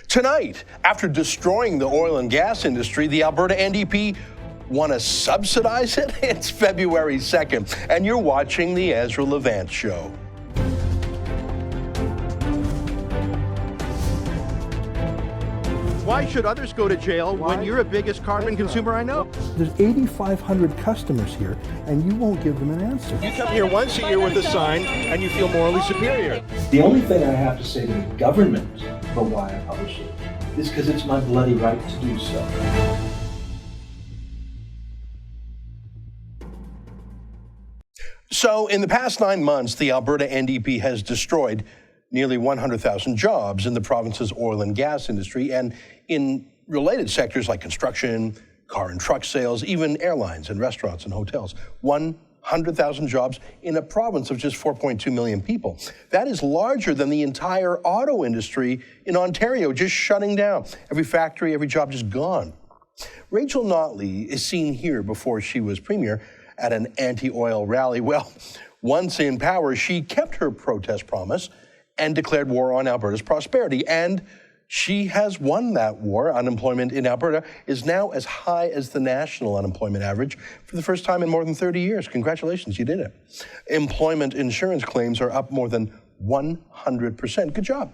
Tonight, after destroying the oil and gas industry, the Alberta NDP want to subsidize it? It's February 2nd, and you're watching The Ezra Levant Show. Why should others go to jail when you're the biggest carbon consumer I know? There's 8,500 customers here, and you won't give them an answer. You come here once a year with a sign, and you feel morally superior. The only thing I have to say to the government about why I publish it is because it's my bloody right to do so. So, in the past 9 months, the Alberta NDP has destroyed nearly 100,000 jobs in the province's oil and gas industry and in related sectors like construction, car and truck sales, even airlines and restaurants and hotels. 100,000 jobs in a province of just 4.2 million people. That is larger than the entire auto industry in Ontario, just shutting down. Every factory, every job just gone. Rachel Notley is seen here before she was premier at an anti-oil rally. Well, once in power, she kept her protest promise and declared war on Alberta's prosperity. And she has won that war. Unemployment in Alberta is now as high as the national unemployment average for the first time in more than 30 years. Congratulations, you did it. Employment insurance claims are up more than 100%. Good job.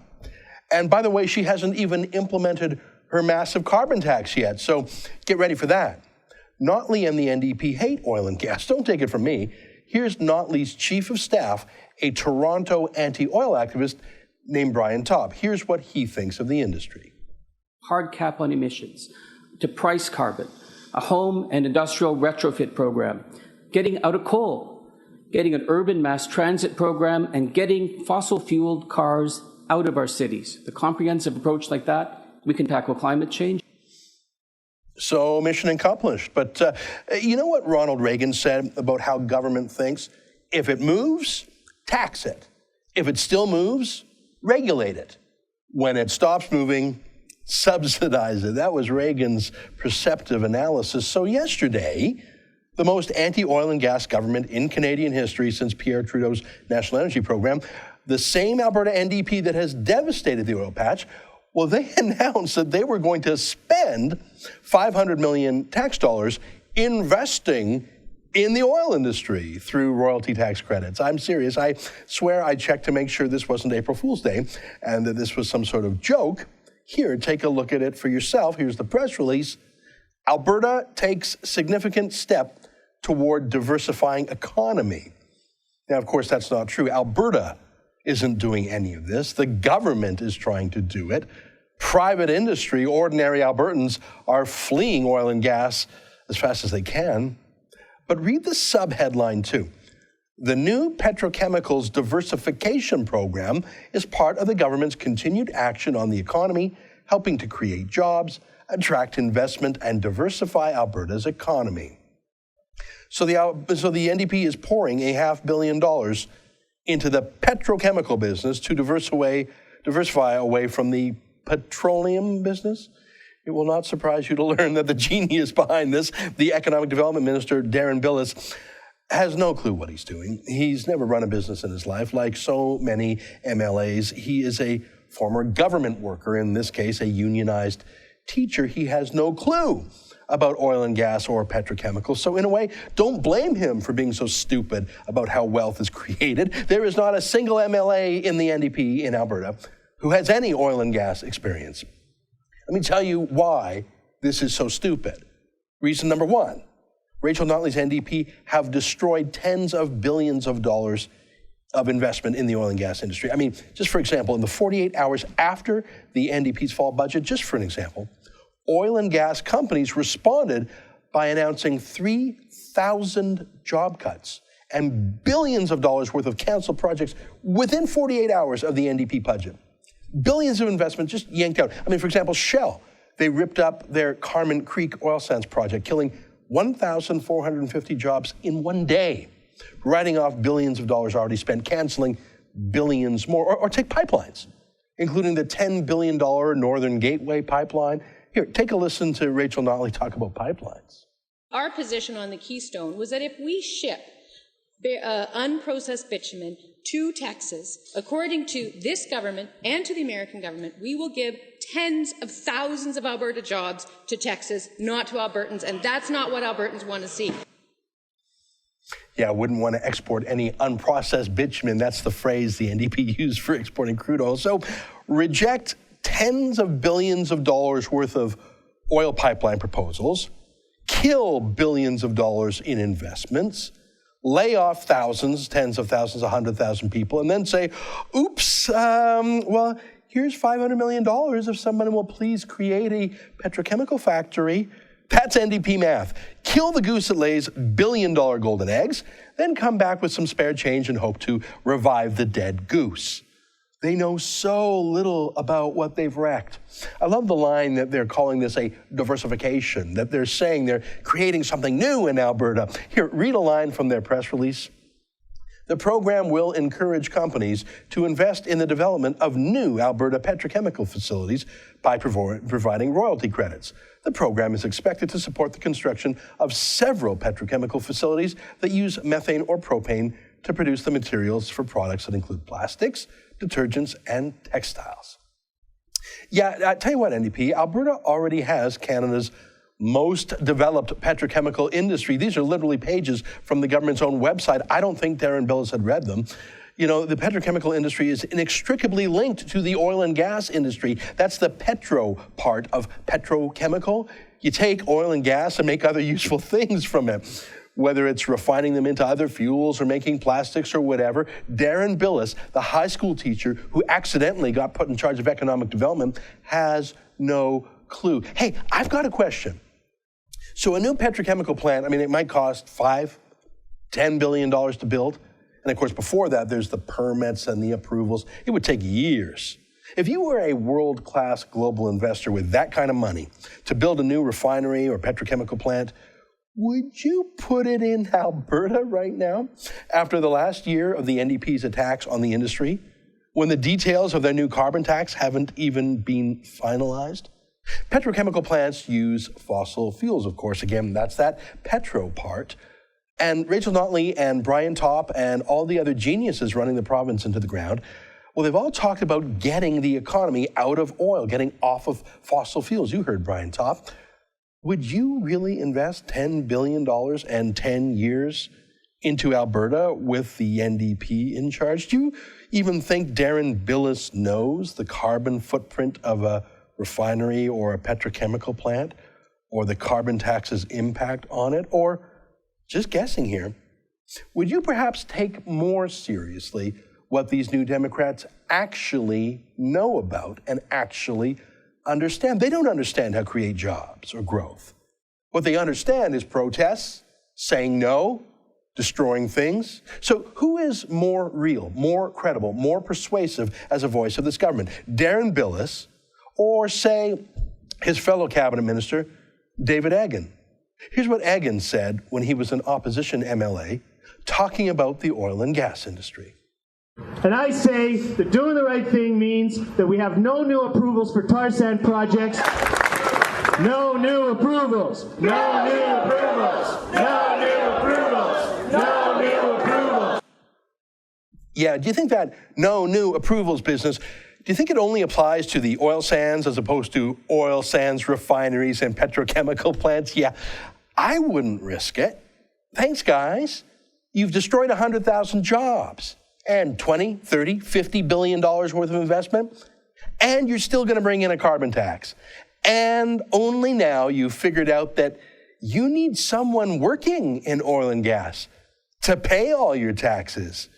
And by the way, she hasn't even implemented her massive carbon tax yet, so get ready for that. Notley and the NDP hate oil and gas. Don't take it from me. Here's Notley's chief of staff, a Toronto anti-oil activist named Brian Taub. Here's what he thinks of the industry. Hard cap on emissions, to price carbon, a home and industrial retrofit program, getting out of coal, getting an urban mass transit program, and getting fossil-fueled cars out of our cities. The comprehensive approach like that, we can tackle climate change. So mission accomplished. But you know what Ronald Reagan said about how government thinks? If it moves, tax it. If it still moves, regulate it. When it stops moving, subsidize it. That was Reagan's perceptive analysis. So yesterday, the most anti-oil and gas government in Canadian history since Pierre Trudeau's National Energy Program, the same Alberta NDP that has devastated the oil patch, well, they announced that they were going to spend $500 million tax dollars investing in the oil industry through royalty tax credits. I'm serious. I swear I checked to make sure this wasn't April Fool's Day and that this was some sort of joke. Here, take a look at it for yourself. Here's the press release. Alberta takes significant step toward diversifying economy. Now, of course, that's not true. Alberta isn't doing any of this. The government is trying to do it. Private industry, ordinary Albertans, are fleeing oil and gas as fast as they can. But read the sub-headline too. The new Petrochemical's diversification program is part of the government's continued action on the economy, helping to create jobs, attract investment, and diversify Alberta's economy. So the NDP is pouring $500 million into the petrochemical business to diversify away from the petroleum business. It will not surprise you to learn that the genius behind this, the Economic Development Minister, Darren Billis, has no clue what he's doing. He's never run a business in his life. Like so many MLAs, he is a former government worker, in this case, a unionized teacher. He has no clue about oil and gas or petrochemicals. So in a way, don't blame him for being so stupid about how wealth is created. There is not a single MLA in the NDP in Alberta who has any oil and gas experience. Let me tell you why this is so stupid. Reason number one, Rachel Notley's NDP have destroyed tens of billions of dollars of investment in the oil and gas industry. I mean, just for example, in the 48 hours after the NDP's fall budget, just for an example, oil and gas companies responded by announcing 3,000 job cuts and billions of dollars worth of canceled projects within 48 hours of the NDP budget. Billions of investment just yanked out. I mean, for example, Shell, they ripped up their Carmen Creek oil sands project, killing 1,450 jobs in one day, writing off billions of dollars already spent, canceling billions more. Or take pipelines, including the $10 billion Northern Gateway pipeline. Here, take a listen to Rachel Notley talk about pipelines. Our position on the Keystone was that if we ship unprocessed bitumen to Texas, according to this government and to the American government, we will give tens of thousands of Alberta jobs to Texas, not to Albertans, and that's not what Albertans want to see. Yeah, I wouldn't want to export any unprocessed bitumen. That's the phrase the NDP used for exporting crude oil. So reject tens of billions of dollars worth of oil pipeline proposals, kill billions of dollars in investments, lay off thousands, tens of thousands, 100,000 people, and then say, oops, well, here's $500 million if someone will please create a petrochemical factory. That's NDP math. Kill the goose that lays billion-dollar golden eggs, then come back with some spare change and hope to revive the dead goose. They know so little about what they've wrecked. I love the line that they're calling this a diversification, that they're saying they're creating something new in Alberta. Here, read a line from their press release. The program will encourage companies to invest in the development of new Alberta petrochemical facilities by providing royalty credits. The program is expected to support the construction of several petrochemical facilities that use methane or propane to produce the materials for products that include plastics, detergents, and textiles. Yeah, I tell you what, NDP, Alberta already has Canada's most developed petrochemical industry. These are literally pages from the government's own website. I don't think Darren Billis had read them. You know, the petrochemical industry is inextricably linked to the oil and gas industry. That's the petro part of petrochemical. You take oil and gas and make other useful things from it, whether it's refining them into other fuels or making plastics or whatever. Darren Billis, the high school teacher who accidentally got put in charge of economic development, has no clue. Hey, I've got a question. So a new petrochemical plant, I mean, it might cost $5-10 billion to build. And of course, before that, there's the permits and the approvals. It would take years. If you were a world-class global investor with that kind of money to build a new refinery or petrochemical plant, would you put it in Alberta right now? After the last year of the NDP's attacks on the industry, when the details of their new carbon tax haven't even been finalized? Petrochemical plants use fossil fuels, of course. Again, that's that petro part. And Rachel Notley and Brian Topp and all the other geniuses running the province into the ground, well, they've all talked about getting the economy out of oil, getting off of fossil fuels. You heard Brian Topp. Would you really invest $10 billion and 10 years into Alberta with the NDP in charge? Do you even think Darren Billis knows the carbon footprint of a refinery or a petrochemical plant, or the carbon tax's impact on it? Or, just guessing here, would you perhaps take more seriously what these new Democrats actually know about and actually understand? They don't understand how to create jobs or growth. What they understand is protests, saying no, destroying things. So who is more real, more credible, more persuasive as a voice of this government? Darren Billis, or say his fellow cabinet minister, David Eggen? Here's what Eggen said when he was an opposition MLA talking about the oil and gas industry. And I say that doing the right thing means that we have no new approvals for tar sand projects. No new approvals. No new approvals. No new approvals. No new approvals. Yeah, do you think that no new approvals business, do you think it only applies to the oil sands as opposed to oil sands refineries and petrochemical plants? Yeah, I wouldn't risk it. Thanks, guys. You've destroyed 100,000 jobs and 20, 30, $50 billion worth of investment, and you're still going to bring in a carbon tax. And only now you've figured out that you need someone working in oil and gas to pay all your taxes.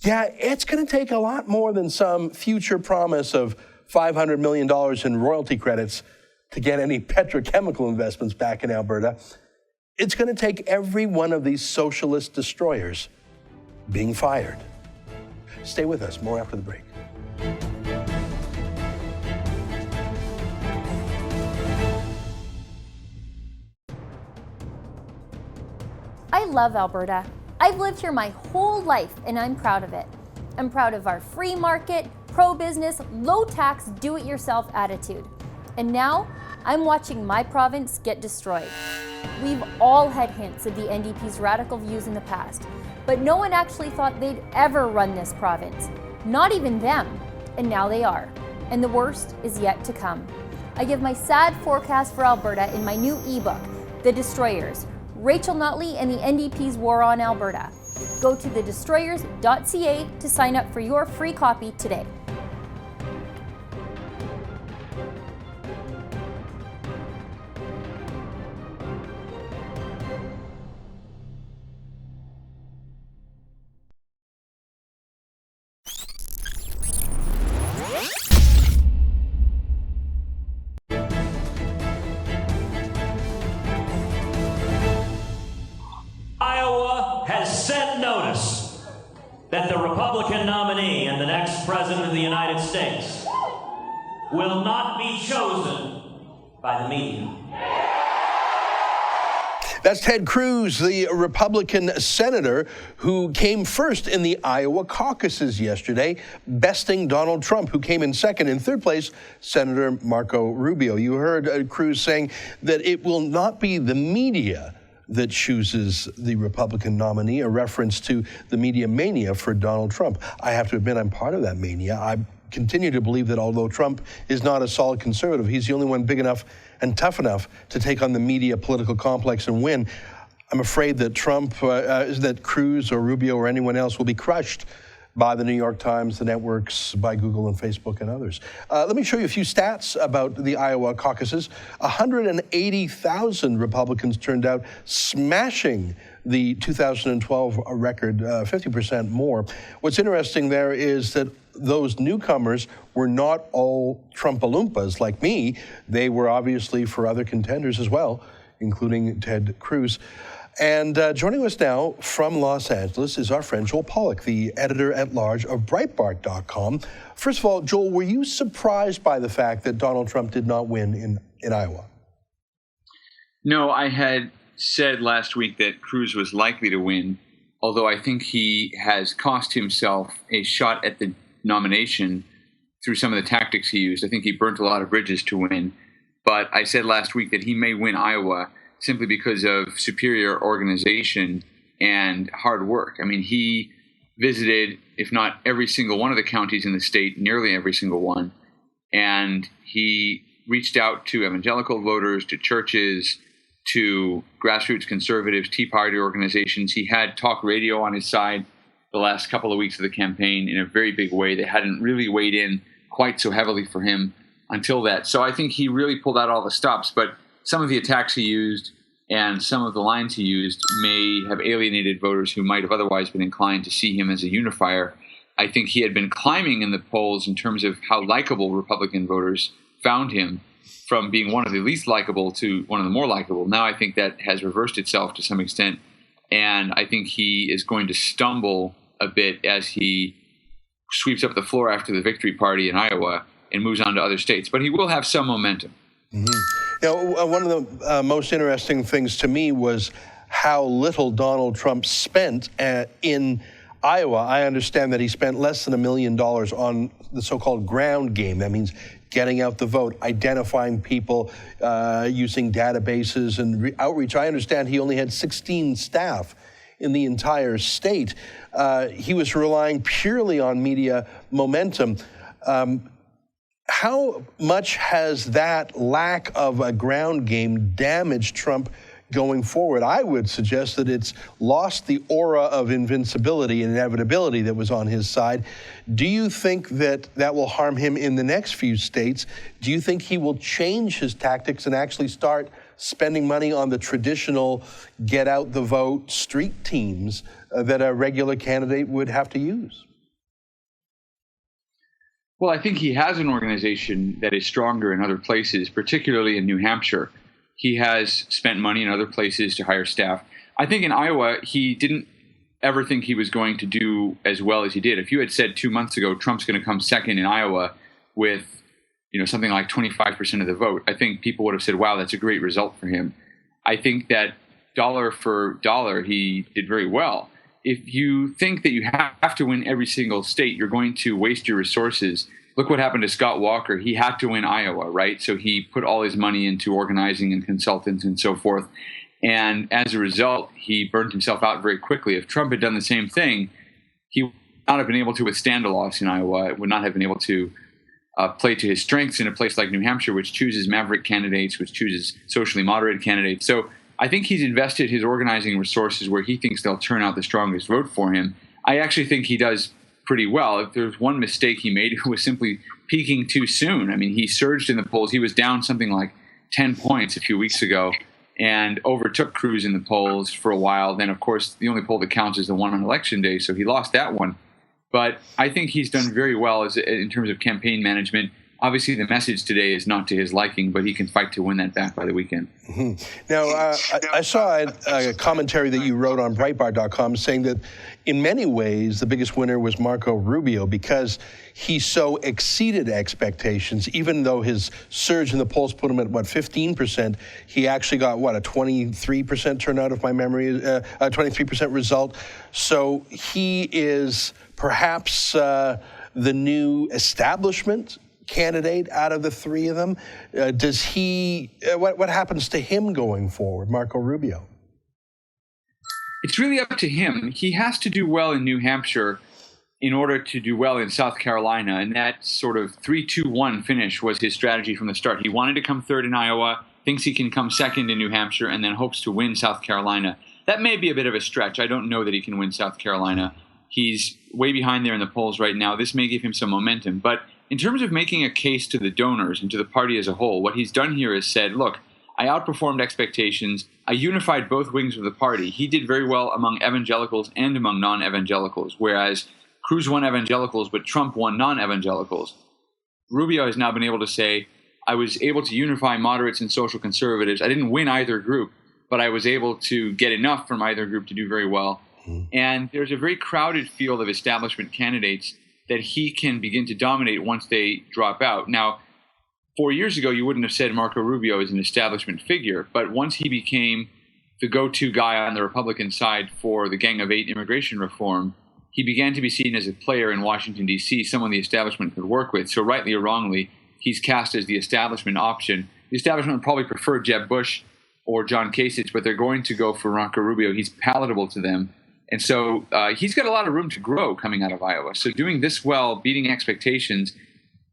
Yeah, it's going to take a lot more than some future promise of $500 million in royalty credits to get any petrochemical investments back in Alberta. It's going to take every one of these socialist destroyers being fired. Stay with us. More after the break. I love Alberta. I've lived here my whole life and I'm proud of it. I'm proud of our free market, pro-business, low-tax, do-it-yourself attitude. And now, I'm watching my province get destroyed. We've all had hints of the NDP's radical views in the past, but no one actually thought they'd ever run this province. Not even them. And now they are. and the worst is yet to come. I give my sad forecast for Alberta in my new ebook, The Destroyers, Rachel Notley and the NDP's War on Alberta. Go to TheDestroyers.ca to sign up for your free copy today. Iowa has sent notice that the Republican nominee and the next president of the United States will not be chosen by the media. That's Ted Cruz, the Republican senator who came first in the Iowa caucuses yesterday, besting Donald Trump, who came in second. In third place, Senator Marco Rubio. You heard Cruz saying that it will not be the media that chooses the Republican nominee, a reference to the media mania for Donald Trump. I have to admit, I'm part of that mania. I continue to believe that although Trump is not a solid conservative, he's the only one big enough and tough enough to take on the media political complex and win. I'm afraid that that Cruz or Rubio or anyone else will be crushed by the New York Times, the networks, by Google and Facebook and others. Let me show you a few stats about the Iowa caucuses. 180,000 Republicans turned out, smashing the 2012 record, 50% more. What's interesting there is that those newcomers were not all Trump-a-loompas like me. They were obviously for other contenders as well, including Ted Cruz. And joining us now from Los Angeles is our friend Joel Pollak, the editor-at-large of Breitbart.com. First of all, Joel, were you surprised by the fact that Donald Trump did not win in Iowa? No, I had said last week that Cruz was likely to win, although I think he has cost himself a shot at the nomination through some of the tactics he used. I think he burnt a lot of bridges to win. But I said last week that he may win Iowa simply because of superior organization and hard work. I mean, he visited, if not every single one of the counties in the state, nearly every single one, and he reached out to evangelical voters, to churches, to grassroots conservatives, Tea Party organizations. He had talk radio on his side the last couple of weeks of the campaign in a very big way. They hadn't really weighed in quite so heavily for him until that. So I think he really pulled out all the stops, but some of the attacks he used and some of the lines he used may have alienated voters who might have otherwise been inclined to see him as a unifier. I think he had been climbing in the polls in terms of how likable Republican voters found him, from being one of the least likable to one of the more likable. Now I think that has reversed itself to some extent, and I think he is going to stumble a bit as he sweeps up the floor after the victory party in Iowa and moves on to other states. But he will have some momentum. Mm-hmm. Now, one of the most interesting things to me was how little Donald Trump spent in Iowa. I understand that he spent less than $1 million on the so-called ground game. That means getting out the vote, identifying people, using databases and outreach. I understand he only had 16 staff in the entire state. He was relying purely on media momentum. How much has that lack of a ground game damaged Trump going forward? I would suggest that it's lost the aura of invincibility and inevitability that was on his side. Do you think that that will harm him in the next few states? Do you think he will change his tactics and actually start spending money on the traditional get out the vote street teams that a regular candidate would have to use? Well, I think he has an organization that is stronger in other places, particularly in New Hampshire. He has spent money in other places to hire staff. I think in Iowa, he didn't ever think he was going to do as well as he did. If you had said 2 months ago, Trump's going to come second in Iowa with, something like 25% of the vote, I think people would have said, wow, that's a great result for him. I think that dollar for dollar, he did very well. If you think that you have to win every single state, you're going to waste your resources. Look what happened to Scott Walker. He had to win Iowa, right? So he put all his money into organizing and consultants and so forth. And as a result, he burned himself out very quickly. If Trump had done the same thing, he would not have been able to withstand a loss in Iowa, would not have been able to play to his strengths in a place like New Hampshire, which chooses maverick candidates, which chooses socially moderate candidates. So I think he's invested his organizing resources where he thinks they'll turn out the strongest vote for him. I actually think he does pretty well. If there's one mistake he made, it was simply peaking too soon. I mean, he surged in the polls. He was down something like 10 points a few weeks ago and overtook Cruz in the polls for a while. Then, of course, the only poll that counts is the one on Election Day, so he lost that one. But I think he's done very well in terms of campaign management. Obviously, the message today is not to his liking, but he can fight to win that back by the weekend. Mm-hmm. Now, I saw a commentary that you wrote on Breitbart.com saying that in many ways, the biggest winner was Marco Rubio because he so exceeded expectations. Even though his surge in the polls put him at, 15%, he actually got, a 23% turnout, if my memory is, 23% result. So he is perhaps the new establishment candidate out of the three of them. Does he? What happens to him going forward, Marco Rubio? It's really up to him. He has to do well in New Hampshire in order to do well in South Carolina, and that sort of 3-2-1 finish was his strategy from the start. He wanted to come third in Iowa, thinks he can come second in New Hampshire, and then hopes to win South Carolina. That may be a bit of a stretch. I don't know that he can win South Carolina. He's way behind there in the polls right now. This may give him some momentum, but in terms of making a case to the donors and to the party as a whole, what he's done here is said, look, I outperformed expectations. I unified both wings of the party. He did very well among evangelicals and among non-evangelicals, whereas Cruz won evangelicals, but Trump won non-evangelicals. Rubio has now been able to say, I was able to unify moderates and social conservatives. I didn't win either group, but I was able to get enough from either group to do very well. And there's a very crowded field of establishment candidates that he can begin to dominate once they drop out. Now, 4 years ago, you wouldn't have said Marco Rubio is an establishment figure, but once he became the go-to guy on the Republican side for the Gang of Eight immigration reform, he began to be seen as a player in Washington, D.C., someone the establishment could work with. So rightly or wrongly, he's cast as the establishment option. The establishment would probably prefer Jeb Bush or John Kasich, but they're going to go for Marco Rubio. He's palatable to them. And so he's got a lot of room to grow coming out of Iowa. So doing this well, beating expectations,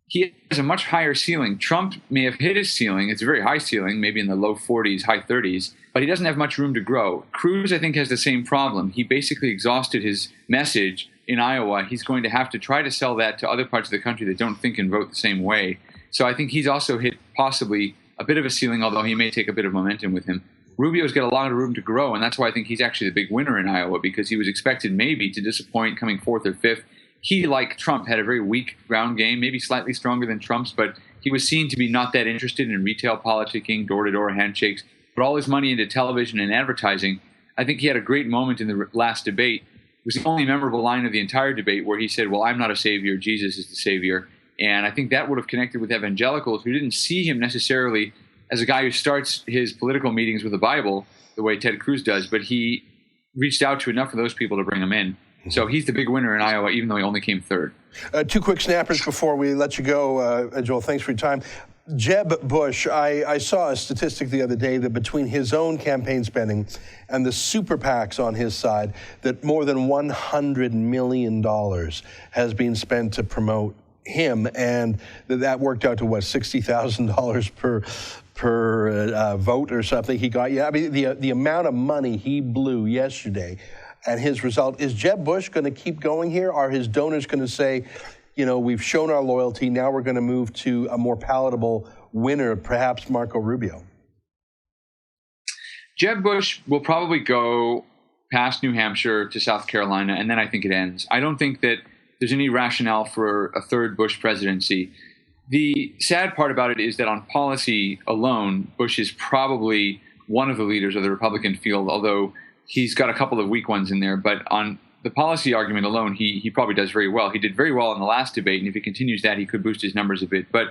he has a much higher ceiling. Trump may have hit his ceiling. It's a very high ceiling, maybe in the low 40s, high 30s, but he doesn't have much room to grow. Cruz, I think, has the same problem. He basically exhausted his message in Iowa. He's going to have to try to sell that to other parts of the country that don't think and vote the same way. So I think he's also hit possibly a bit of a ceiling, although he may take a bit of momentum with him. Rubio's got a lot of room to grow, and that's why I think he's actually the big winner in Iowa, because he was expected maybe to disappoint coming fourth or fifth. He, like Trump, had a very weak ground game, maybe slightly stronger than Trump's, but he was seen to be not that interested in retail politicking, door-to-door handshakes, put all his money into television and advertising. I think he had a great moment in the last debate. It was the only memorable line of the entire debate where he said, well, I'm not a savior, Jesus is the savior. And I think that would have connected with evangelicals who didn't see him necessarily as a guy who starts his political meetings with the Bible the way Ted Cruz does, but he reached out to enough of those people to bring him in. So he's the big winner in Iowa, even though he only came third. Two quick snappers before we let you go, Joel. Thanks for your time. Jeb Bush, I saw a statistic the other day that between his own campaign spending and the super PACs on his side, that more than $100 million has been spent to promote him, and that worked out to what, $60,000 per vote or something he got. Yeah, I mean the amount of money he blew yesterday, and his result. Is Jeb Bush going to keep going here? Are his donors going to say, we've shown our loyalty, now we're going to move to a more palatable winner, perhaps Marco Rubio? Jeb Bush will probably go past New Hampshire to South Carolina, and then I think it ends. I don't think that there's any rationale for a third Bush presidency. The sad part about it is that on policy alone, Bush is probably one of the leaders of the Republican field, although he's got a couple of weak ones in there. But on the policy argument alone, he probably does very well. He did very well in the last debate, and if he continues that, he could boost his numbers a bit. But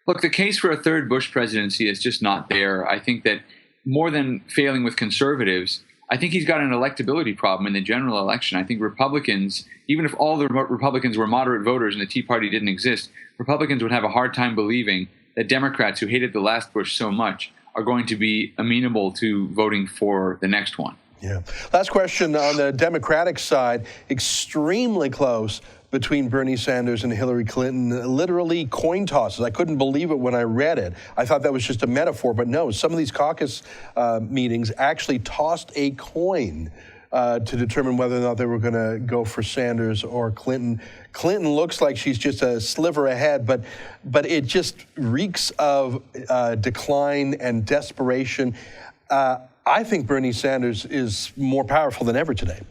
look, the case for a third Bush presidency is just not there. I think that more than failing with conservatives, I think he's got an electability problem in the general election. I think Republicans, even if all the Republicans were moderate voters and the Tea Party didn't exist, Republicans would have a hard time believing that Democrats who hated the last Bush so much are going to be amenable to voting for the next one. Yeah. Last question on the Democratic side, extremely close between Bernie Sanders and Hillary Clinton, literally coin tosses. I couldn't believe it when I read it. I thought that was just a metaphor, but no, some of these caucus meetings actually tossed a coin to determine whether or not they were going to go for Sanders or Clinton. Clinton looks like she's just a sliver ahead, but it just reeks of decline and desperation. I think Bernie Sanders is more powerful than ever today.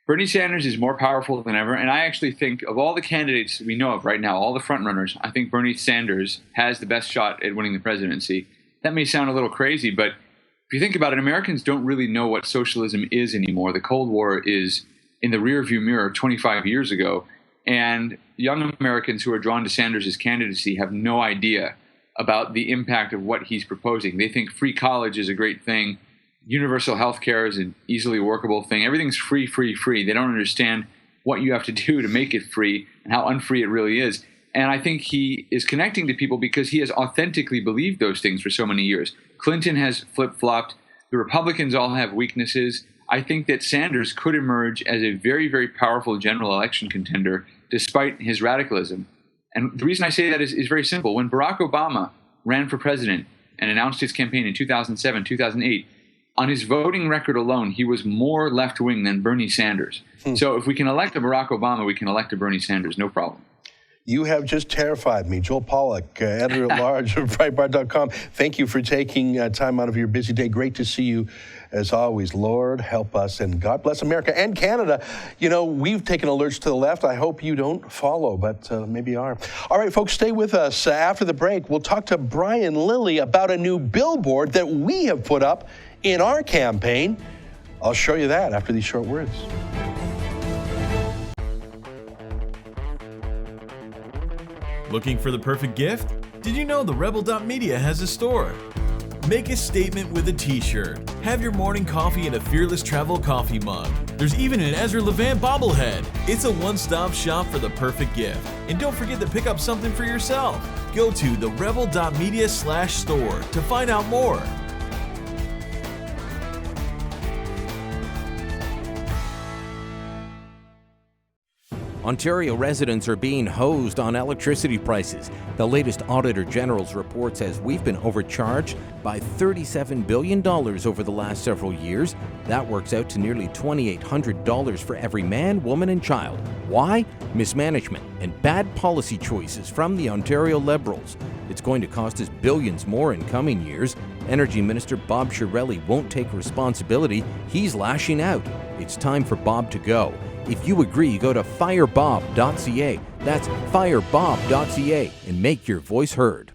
Bernie Sanders is more powerful than ever, and I actually think of all the candidates we know of right now, all the frontrunners, I think Bernie Sanders has the best shot at winning the presidency. That may sound a little crazy, but if you think about it, Americans don't really know what socialism is anymore. The Cold War is in the rearview mirror 25 years ago, and young Americans who are drawn to Sanders' candidacy have no idea about the impact of what he's proposing. They think free college is a great thing. Universal health care is an easily workable thing. Everything's free, free, free. They don't understand what you have to do to make it free and how unfree it really is. And I think he is connecting to people because he has authentically believed those things for so many years. Clinton has flip-flopped. The Republicans all have weaknesses. I think that Sanders could emerge as a very, very powerful general election contender despite his radicalism. And the reason I say that is very simple. When Barack Obama ran for president and announced his campaign in 2007, 2008, on his voting record alone, he was more left-wing than Bernie Sanders. So if we can elect a Barack Obama, we can elect a Bernie Sanders, no problem. You have just terrified me. Joel Pollak, editor-at-large of Breitbart.com. Thank you for taking time out of your busy day. Great to see you, as always. Lord, help us, and God bless America and Canada. You know, we've taken a lurch to the left. I hope you don't follow, but maybe you are. All right, folks, stay with us. After the break, we'll talk to Brian Lilley about a new billboard that we have put up in our campaign. I'll show you that after these short words. Looking for the perfect gift? Did you know the Rebel.media has a store? Make a statement with a t-shirt. Have your morning coffee in a Fearless Travel coffee mug. There's even an Ezra Levant bobblehead. It's a one-stop shop for the perfect gift. And don't forget to pick up something for yourself. Go to therebel.media/store to find out more. Ontario residents are being hosed on electricity prices. The latest Auditor General's report says we've been overcharged by $37 billion over the last several years. That works out to nearly $2,800 for every man, woman, and child. Why? Mismanagement and bad policy choices from the Ontario Liberals. It's going to cost us billions more in coming years. Energy Minister Bob Chiarelli won't take responsibility. He's lashing out. It's time for Bob to go. If you agree, go to FireBob.ca. That's FireBob.ca and make your voice heard.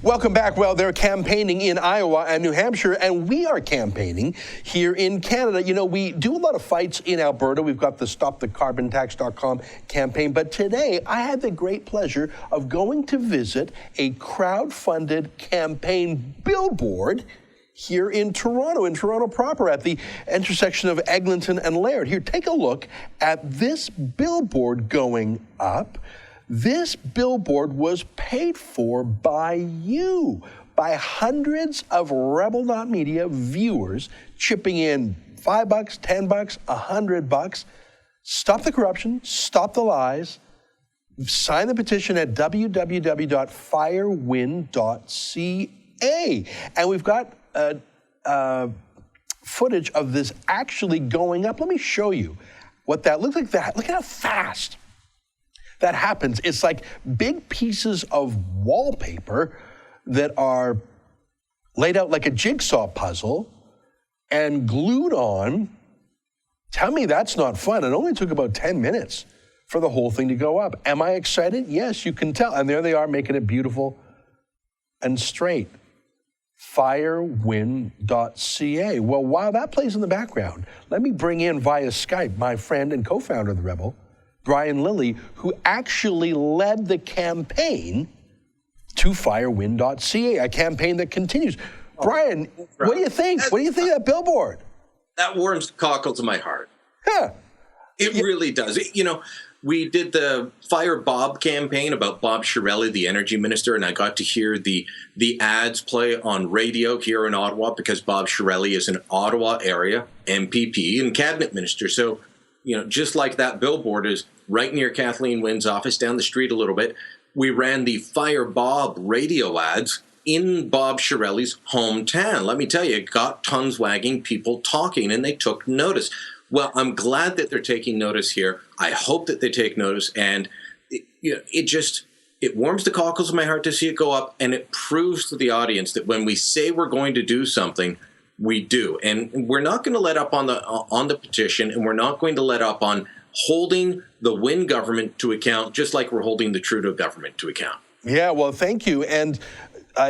Welcome back. Well, they're campaigning in Iowa and New Hampshire, and we are campaigning here in Canada. You know, we do a lot of fights in Alberta. We've got the StopTheCarbonTax.com campaign, but today I had the great pleasure of going to visit a crowd-funded campaign billboard here in Toronto proper, at the intersection of Eglinton and Laird. Here, take a look at this billboard going up. This billboard was paid for by you, by hundreds of Rebel.media viewers chipping in $5, $10, $100. Stop the corruption, stop the lies. Sign the petition at www.FireWynne.ca. And we've got footage of this actually going up. Let me show you what that looks like. Look at how fast that happens. It's like big pieces of wallpaper that are laid out like a jigsaw puzzle and glued on. Tell me that's not fun. It only took about 10 minutes for the whole thing to go up. Am I excited? Yes, you can tell. And there they are, making it beautiful and straight. FireWynne.ca. Well, while that plays in the background, let me bring in via Skype my friend and co-founder of The Rebel, Brian Lilley, who actually led the campaign to FireWynne.ca, a campaign that continues. Brian, what do you think? What do you think of that billboard? That warms the cockles of my heart. Huh. It really does. You know, We did the Fire Bob campaign about Bob Chiarelli, the energy minister, and I got to hear the ads play on radio here in Ottawa because Bob Chiarelli is an Ottawa area MPP and cabinet minister. So, just like that billboard is right near Kathleen Wynne's office, down the street a little bit, we ran the Fire Bob radio ads in Bob Chiarelli's hometown. Let me tell you, it got tongues wagging, people talking, and they took notice. Well, I'm glad that they're taking notice here. I hope that they take notice, and it warms the cockles of my heart to see it go up, and it proves to the audience that when we say we're going to do something, we do. And we're not going to let up on the petition, and we're not going to let up on holding the Wynne government to account, just like we're holding the Trudeau government to account. Yeah, well, thank you. And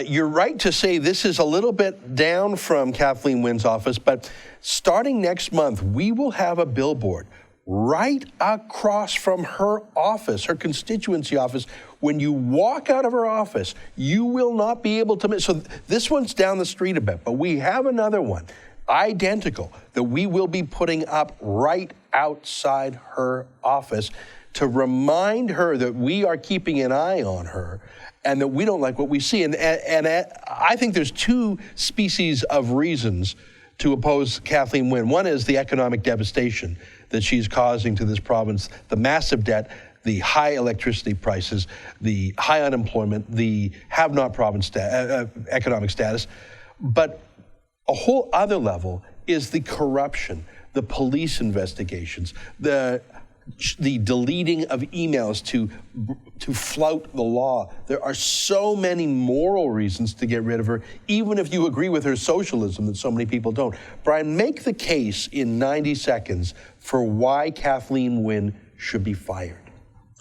you're right to say this is a little bit down from Kathleen Wynne's office, but starting next month, we will have a billboard right across from her office, her constituency office. When you walk out of her office, you will not be able to miss. So this one's down the street a bit, but we have another one, identical, that we will be putting up right outside her office to remind her that we are keeping an eye on her and that we don't like what we see. And I think there's two species of reasons to oppose Kathleen Wynne. One is the economic devastation that she's causing to this province, the massive debt, the high electricity prices, the high unemployment, the have-not province economic status. But a whole other level is the corruption, the police investigations, the deleting of emails to flout the law. There are so many moral reasons to get rid of her, even if you agree with her socialism that so many people don't. Brian, make the case in 90 seconds for why Kathleen Wynne should be fired.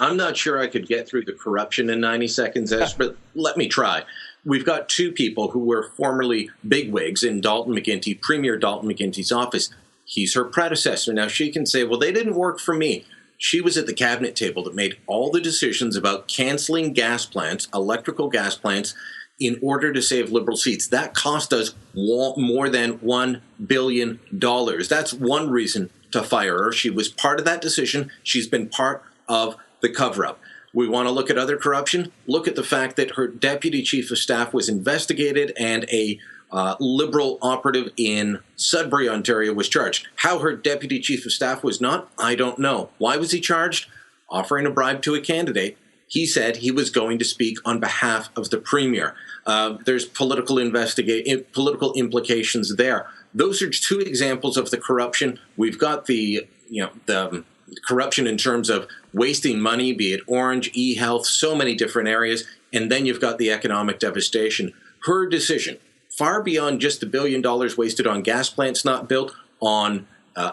I'm not sure I could get through the corruption in 90 seconds, but let me try. We've got two people who were formerly bigwigs in Dalton McGuinty, Premier Dalton McGuinty's office. He's her predecessor. Now, she can say, well, they didn't work for me. She was at the cabinet table that made all the decisions about canceling gas plants, electrical gas plants, in order to save Liberal seats. That cost us more than $1 billion. That's one reason to fire her. She was part of that decision. She's been part of the cover-up. We want to look at other corruption? Look at the fact that her deputy chief of staff was investigated and a Liberal operative in Sudbury, Ontario was charged. How her deputy chief of staff was not, I don't know. Why was he charged? Offering a bribe to a candidate. He said he was going to speak on behalf of the premier. There's political implications there. Those are two examples of the corruption. We've got the corruption in terms of wasting money, be it Orange, e-health, so many different areas. And then you've got the economic devastation. Her decision, far beyond just the $1 billion wasted on gas plants not built, on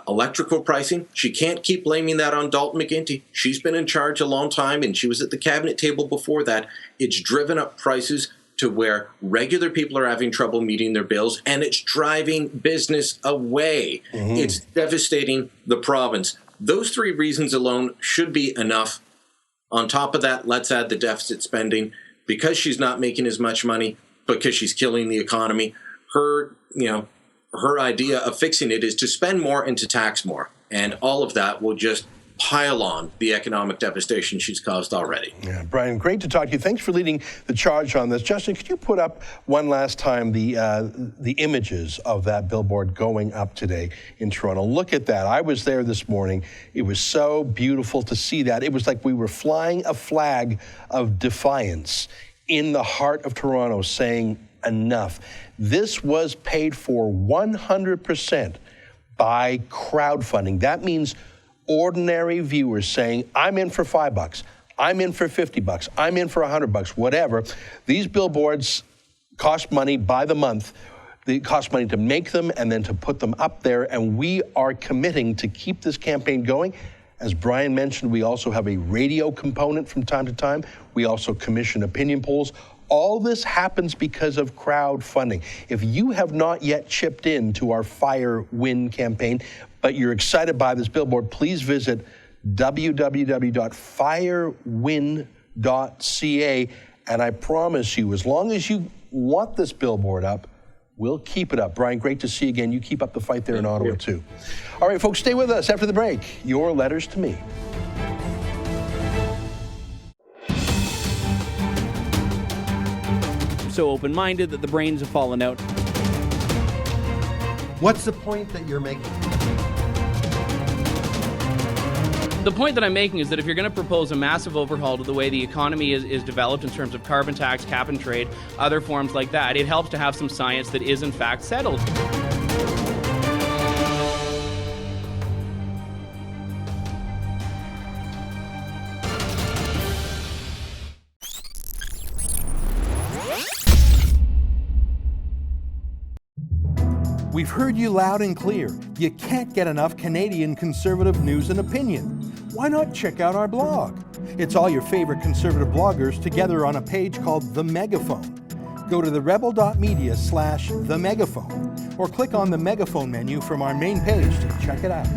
electrical pricing. She can't keep blaming that on Dalton McGuinty. She's been in charge a long time, and she was at the cabinet table before that. It's driven up prices to where regular people are having trouble meeting their bills, and it's driving business away. Mm-hmm. It's devastating the province. Those three reasons alone should be enough. On top of that, let's add the deficit spending. Because she's not making as much money, because she's killing the economy, her idea of fixing it is to spend more and to tax more. And all of that will just pile on the economic devastation she's caused already. Yeah, Brian, great to talk to you. Thanks for leading the charge on this. Justin, could you put up one last time the images of that billboard going up today in Toronto? Look at that. I was there this morning. It was so beautiful to see that. It was like we were flying a flag of defiance in the heart of Toronto, saying enough. This was paid for 100% by crowdfunding. That means ordinary viewers saying, I'm in for $5, I'm in for $50, I'm in for $100, whatever. These billboards cost money by the month. It costs money to make them and then to put them up there, and we are committing to keep this campaign going. As Brian mentioned, we also have a radio component from time to time. We also commission opinion polls. All this happens because of crowdfunding. If you have not yet chipped in to our FireWynne campaign, but you're excited by this billboard, please visit www.FireWynne.ca. And I promise you, as long as you want this billboard up, we'll keep it up. Brian, great to see you again. You keep up the fight there in Ottawa, too. All right, folks, stay with us after the break. Your letters to me. so open-minded that the brains have fallen out. What's the point that you're making? The point that I'm making is that if you're going to propose a massive overhaul to the way the economy is developed in terms of carbon tax, cap and trade, other forms like that, it helps to have some science that is in fact settled. We've heard you loud and clear. You can't get enough Canadian conservative news and opinion. Why not check out our blog? It's all your favorite conservative bloggers together on a page called The Megaphone. Go to therebel.media/themegaphone or click on the Megaphone menu from our main page to check it out.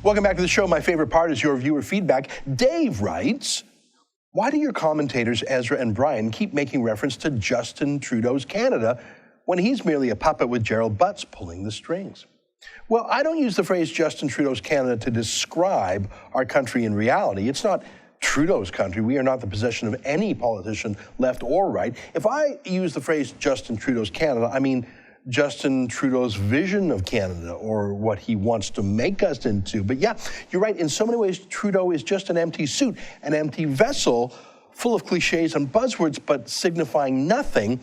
Welcome back to the show. My favorite part is your viewer feedback. Dave writes, why do your commentators, Ezra and Brian, keep making reference to Justin Trudeau's Canada when he's merely a puppet with Gerald Butts pulling the strings? Well, I don't use the phrase Justin Trudeau's Canada to describe our country in reality. It's not Trudeau's country. We are not the possession of any politician, left or right. If I use the phrase Justin Trudeau's Canada, I mean Justin Trudeau's vision of Canada or what he wants to make us into. But yeah, you're right. In so many ways, Trudeau is just an empty suit, an empty vessel full of cliches and buzzwords, but signifying nothing.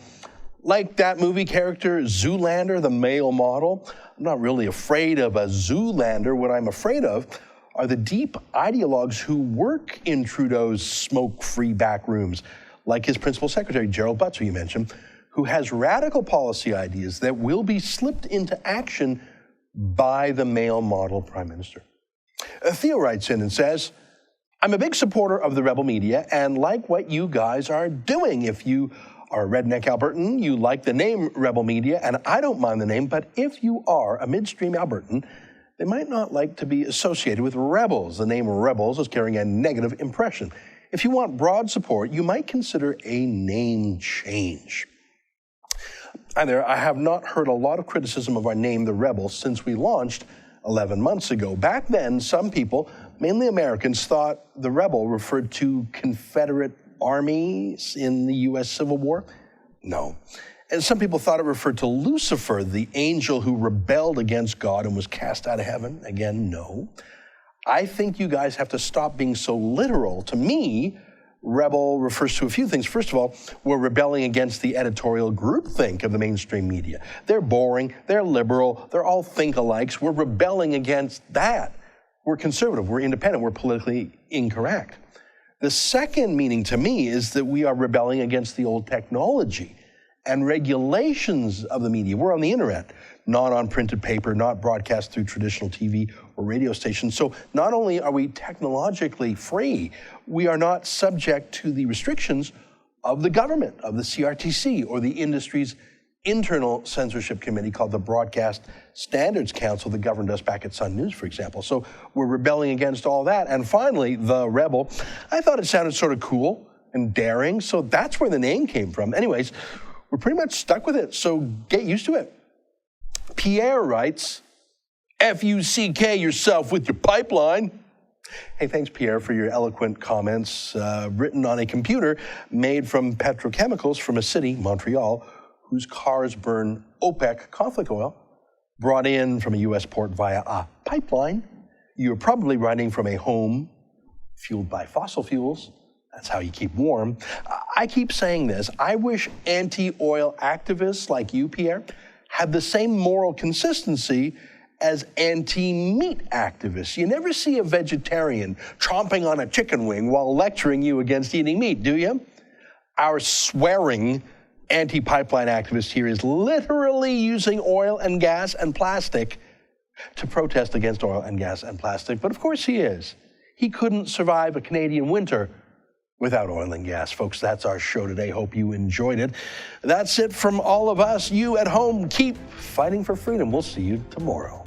Like that movie character, Zoolander, the male model. I'm not really afraid of a Zoolander. What I'm afraid of are the deep ideologues who work in Trudeau's smoke-free back rooms, like his principal secretary, Gerald Butts, who you mentioned, who has radical policy ideas that will be slipped into action by the male model prime minister. Theo writes in and says, I'm a big supporter of the rebel media and like what you guys are doing. If you are a redneck Albertan, you like the name Rebel Media, and I don't mind the name, but if you are a midstream Albertan, they might not like to be associated with rebels. The name Rebels is carrying a negative impression. If you want broad support, you might consider a name change. Hi there, I have not heard a lot of criticism of our name, the Rebels, since we launched 11 months ago. Back then, some people, mainly Americans, thought the Rebel referred to Confederate armies in the U.S. Civil War. No. And some people thought it referred to Lucifer, the angel who rebelled against God and was cast out of heaven. Again, no. I think you guys have to stop being so literal. To me, rebel refers to a few things. First of all, we're rebelling against the editorial groupthink of the mainstream media. They're boring, they're liberal, they're all think-alikes. We're rebelling against that. We're conservative, we're independent, we're politically incorrect. The second meaning to me is that we are rebelling against the old technology and regulations of the media. We're on the internet, not on printed paper, not broadcast through traditional TV or radio stations. So not only are we technologically free, we are not subject to the restrictions of the government, of the CRTC, or the industry's internal censorship committee called the Broadcast Standards Council that governed us back at Sun News, for example. So we're rebelling against all that. And finally, the Rebel, I thought it sounded sort of cool and daring, so that's where the name came from. Anyways, we're pretty much stuck with it, so get used to it. Pierre writes, F-U-C-K yourself with your pipeline. Hey, thanks, Pierre, for your eloquent comments written on a computer made from petrochemicals from a city, Montreal, whose cars burn OPEC conflict oil brought in from a U.S. port via a pipeline. You're probably writing from a home fueled by fossil fuels. That's how you keep warm. I keep saying this. I wish anti-oil activists like you, Pierre, had the same moral consistency as anti-meat activists. You never see a vegetarian chomping on a chicken wing while lecturing you against eating meat, do you? Our swearing anti-pipeline activist here is literally using oil and gas and plastic to protest against oil and gas and plastic. But of course he is. He couldn't survive a Canadian winter without oil and gas. Folks, that's our show today. Hope you enjoyed it. That's it from all of us. You at home, keep fighting for freedom. We'll see you tomorrow.